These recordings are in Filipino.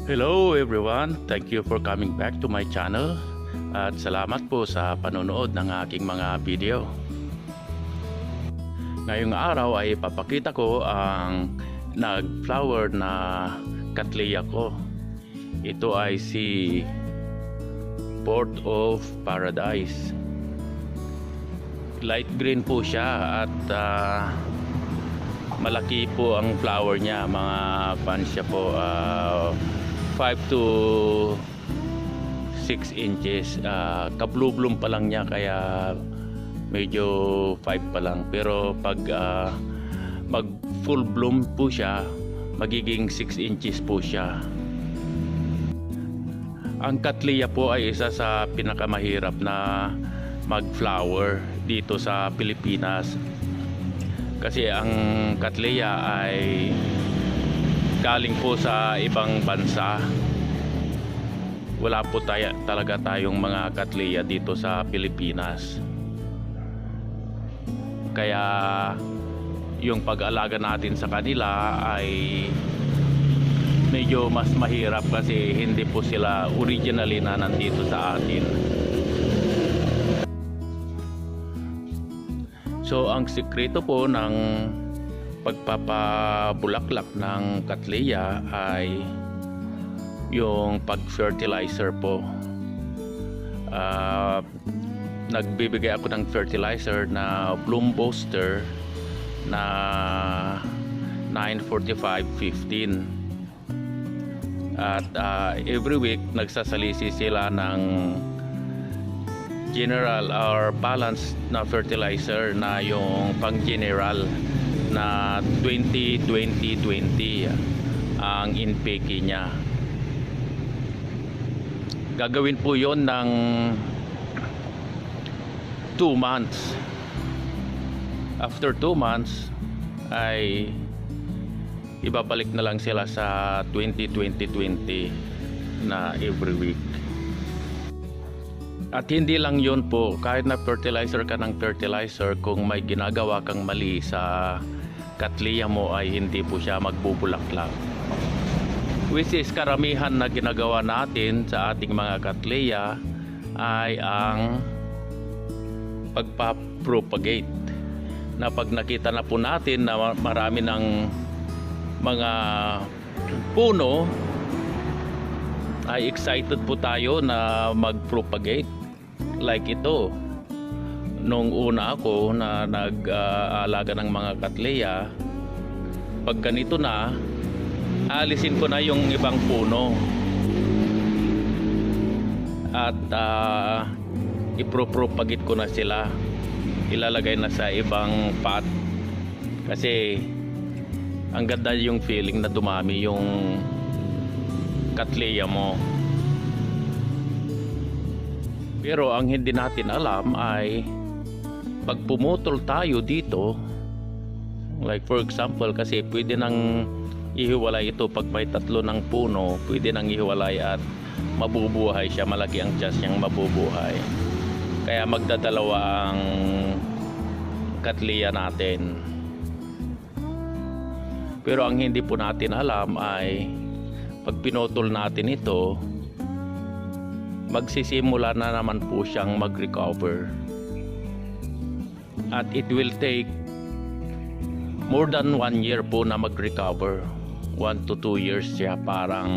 Hello everyone, thank you for coming back to my channel at salamat po sa panonood ng aking mga video. Ngayong araw ay papakita ko ang nag-flower na cattleya ko. Ito ay si Port of Paradise. Light green po siya at malaki po ang flower niya, mga fans siya po, 5 to 6 inches. Ka-blue bloom pa lang niya, kaya medyo 5 pa lang, pero pag mag full bloom po siya, magiging 6 inches po siya. Ang cattleya po ay isa sa pinakamahirap na mag-flower dito sa Pilipinas, kasi ang cattleya ay galing po sa ibang bansa. Wala po talaga tayong mga cattleya dito sa Pilipinas, kaya yung pag-alaga natin sa kanila ay medyo mas mahirap, kasi hindi po sila originally na nandito sa atin. So ang sikreto po ng pagpapabulaklak ng cattleya ay yung pag-fertilizer po. Nagbibigay ako ng fertilizer na Bloom Booster na 945-15, at every week nagsasalisi sila ng general or balanced na fertilizer, na yung pang general na 20-20-20 ang intake niya. Gagawin po yon ng 2 months. After 2 months ay ibabalik na lang sila sa 20-20-20 na every week. At hindi lang yun po, kahit na fertilizer ka ng fertilizer, kung may ginagawa kang mali sa cattleya mo ay hindi po siya magbubulaklak. Which is karamihan na ginagawa natin sa ating mga cattleya ay ang pagpa-propagate, na pag nakita na po natin na marami ng mga puno ay excited po tayo na mag-propagate. Like ito, nung una ako na nag-aalaga ng mga cattleya, pag ganito na, alisin ko na yung ibang puno at ipropagate ko na sila, ilalagay na sa ibang pot, kasi ang ganda yung feeling na dumami yung cattleya mo. Pero ang hindi natin alam ay pag pumutol tayo dito, like for example, kasi pwede nang ihiwalay ito pag may 3 ng puno, pwede nang ihiwalay at mabubuhay siya, malaki ang chance niyang mabubuhay. Kaya magdadalawa ang cattleya natin. Pero ang hindi po natin alam ay pag pinutol natin ito, magsisimula na naman po siyang mag-recover, at it will take more than 1 year po na mag-recover. 1 to 2 years siya, parang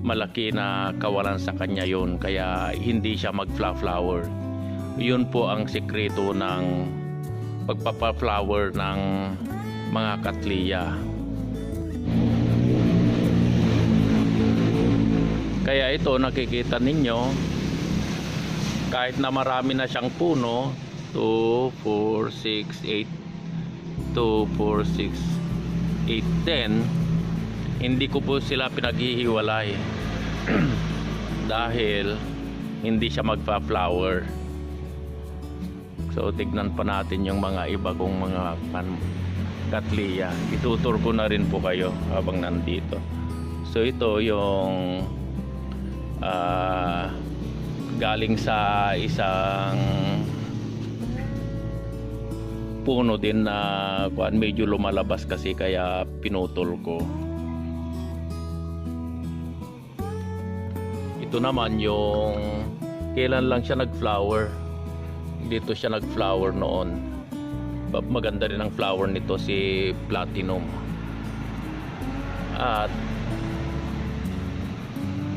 malaki na kawalan sa kanya yun, kaya hindi siya mag-flower. Yun po ang sikreto ng pagpapa-flower ng mga cattleya. Kaya ito, nakikita ninyo, kahit na marami na siyang puno, 2, 4, 6, 8, 2, 4, 6, 8, 10, hindi ko po sila pinaghihiwalay dahil hindi siya magpa-flower. So tignan pa natin yung mga iba kong mga cattleya. Itutur ko na rin po kayo habang nandito. So ito yung galing sa isang puno din na medyo lumalabas kasi, kaya pinutol ko. Ito naman yung kailan lang siya nag-flower. Dito siya nag-flower noon. Maganda rin ang flower nito, si Platinum. At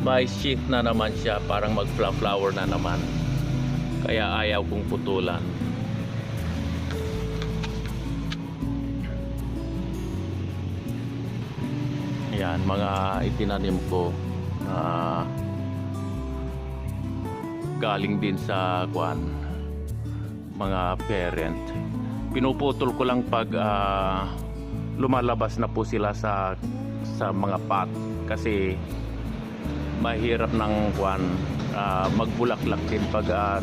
may sheath na naman siya, parang mag-flower na naman. Kaya ayaw kong putulan. Yan, mga itinanim ko na galing din sa mga parent. Pinuputol ko lang pag lumalabas na po sila sa mga pot, kasi mahirap ng magbulaklak din pag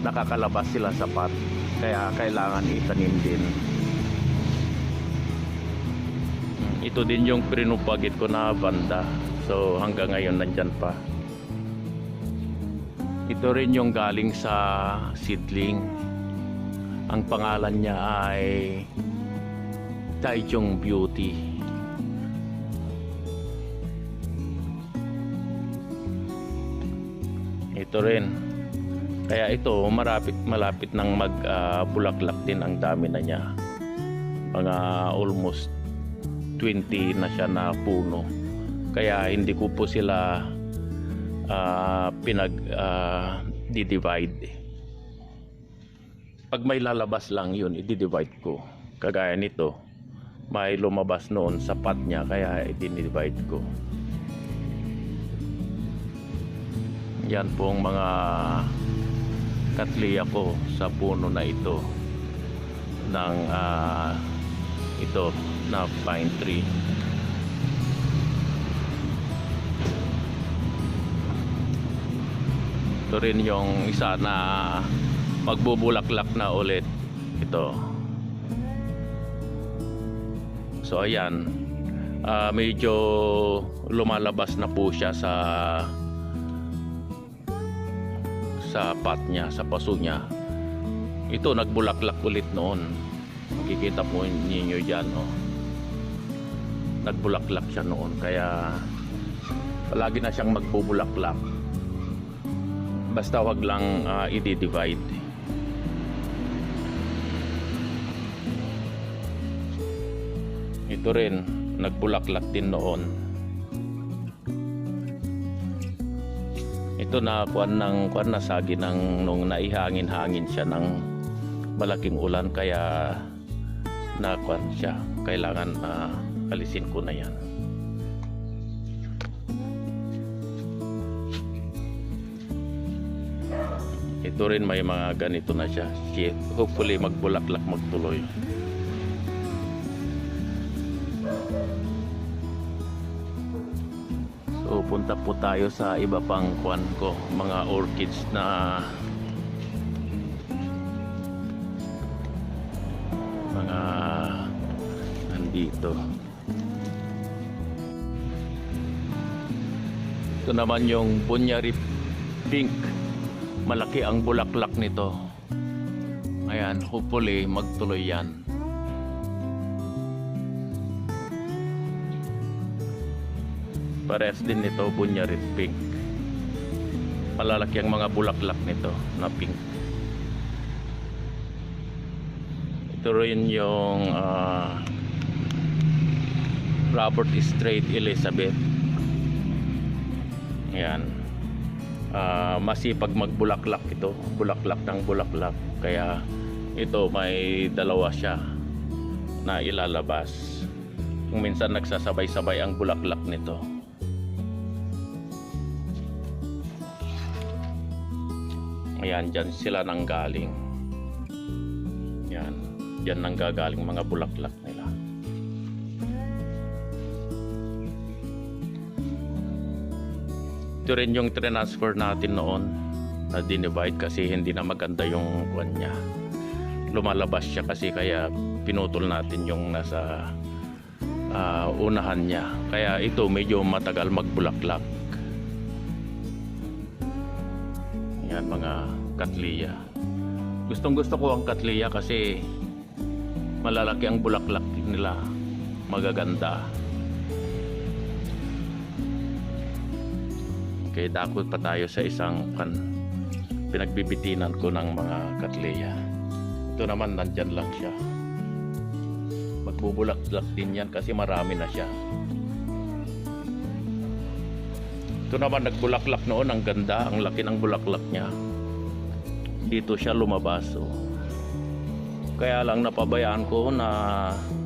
nakakalabas sila sa pot, kaya kailangan itanim din. Ito din yung pinupagit ko na banda, so hanggang ngayon nandyan pa. Ito rin yung galing sa seedling. Ang pangalan niya ay Taichung Beauty. Ito rin. Kaya ito malapit nang magbulaklak din, ang dami na niya. Mga almost 20 na siya na puno. Kaya hindi ko po sila di-divide. Pag may lalabas lang yun, i-divide ko. Kagaya nito, may lumabas noon sa pot niya, kaya i-divide ko. Yan pong mga katliya ko sa puno na ito ng ito na pine tree. Ito rin yung isa na magbubulaklak na ulit. Ito. So ayan, medyo lumalabas na po siya sa pot niya, sa paso niya. Ito nagbulaklak ulit noon. Makikita po ninyo dyan, oh. Nagbulaklak siya noon, kaya palagi na siyang magbubulaklak. Basta wag lang i-divide. Ito rin nagbulaklak din noon. Ito na nasagi nung naihangin-hangin siya ng malaking ulan, kaya siya. Kailangan alisin ko na yan. Ito rin may mga ganito na siya. Hopefully magbulaklak, magtuloy. So punta po tayo sa iba pang mga orchids na mga nandito. Ito naman yung Bunyari Pink. Malaki ang bulaklak nito. Ayan, hopefully magtuloy yan. Parehas din nito, Bunyari Pink. Malalaki ang mga bulaklak nito na pink. Ito rin yung Robert Strait Elizabeth. Ayan. Masipag magbulaklak ito, bulaklak ng bulaklak, kaya ito may dalawa siya na ilalabas. Kung minsan nagsasabay-sabay ang bulaklak nito. Ayan, dyan sila nanggaling. Yan, dyan nanggagaling mga bulaklak nila. Ito rin yung transfer natin noon na dinivide, kasi hindi na maganda yung kuwan niya. Lumalabas siya kasi, kaya pinutol natin yung nasa unahan niya. Kaya ito medyo matagal magbulaklak. Yan mga katliya. Gustong gusto ko ang katliya kasi malalaki ang bulaklak nila, magaganda. Okay, dakot pa tayo sa isang pinagbibitinan ko ng mga Cattleya. Ito naman nandyan lang siya. Magbubulak-bulak din yan kasi marami na siya. Ito naman nagbulaklak noon, ang ganda, ang laki ng bulaklak niya. Dito siya lumabas. Oh. Kaya lang napabayaan ko na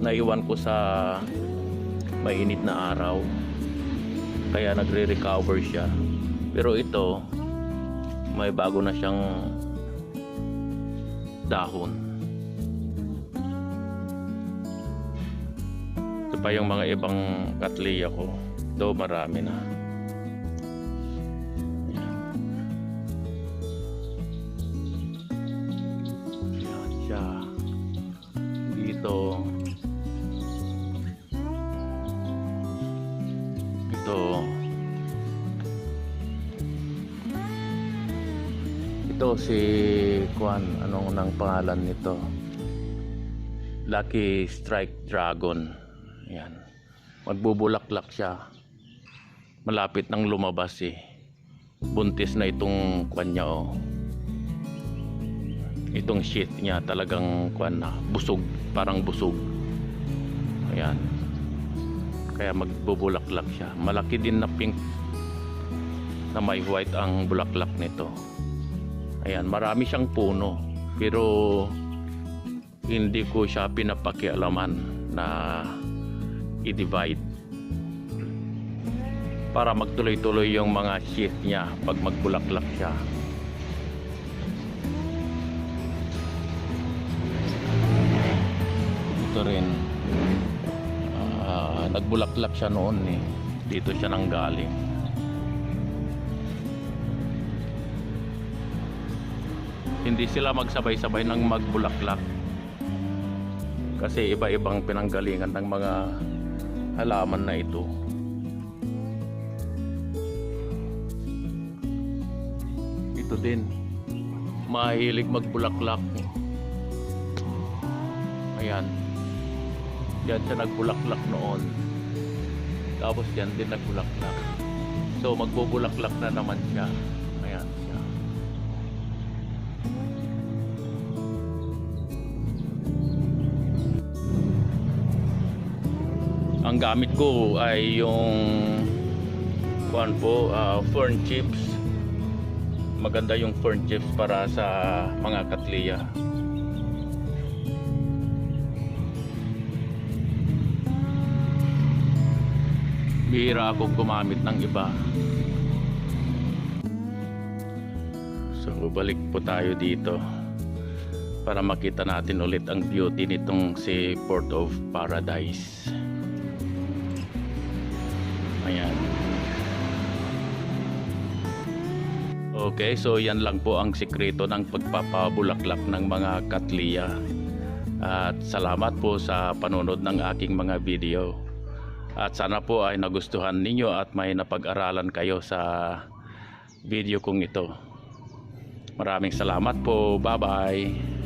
naiwan ko sa mainit na araw. Kaya nagre-recover siya. Pero ito, may bago na siyang dahon. Ito pa yung mga ibang Cattleya ko. Do marami na. Yan siya. Dito. Ito si Kwan, anong nang pangalan nito? Lucky Strike Dragon. Yan. Magbubulaklak siya. Malapit nang lumabas eh. Buntis na itong Kwan niya oh. Itong sheath niya talagang Kwan na, busog, parang busog. Ayan. Kaya magbubulaklak siya. Malaki din na pink na may white ang bulaklak nito. Ayan, marami siyang puno. Pero hindi ko siya pinapakialaman na i-divide. Para magtuloy-tuloy yung mga sheath niya pag magbulaklak siya. Ito rin. Nagbulaklak siya noon eh. Dito siya nanggaling. Hindi sila magsabay-sabay ng magbulaklak. Kasi iba-ibang pinanggalingan ng mga halaman na ito. Ito din. Mahilig magbulaklak. Ayan. Yan siya nagbulaklak noon. Tapos yan din nagbulaklak. So magbubulaklak na naman siya. Ayan siya. Ang gamit ko ay yung fern chips. Maganda yung fern chips para sa mga Cattleya. Bihira akong gumamit ng iba. So balik po tayo dito para makita natin ulit ang beauty nitong si Port of Paradise. Ayan. Okay, so yan lang po ang sikreto ng pagpapabulaklak ng mga Cattleya. At salamat po sa panonood ng aking mga video. At sana po ay nagustuhan ninyo at may napag-aralan kayo sa video kong ito. Maraming salamat po. Bye-bye.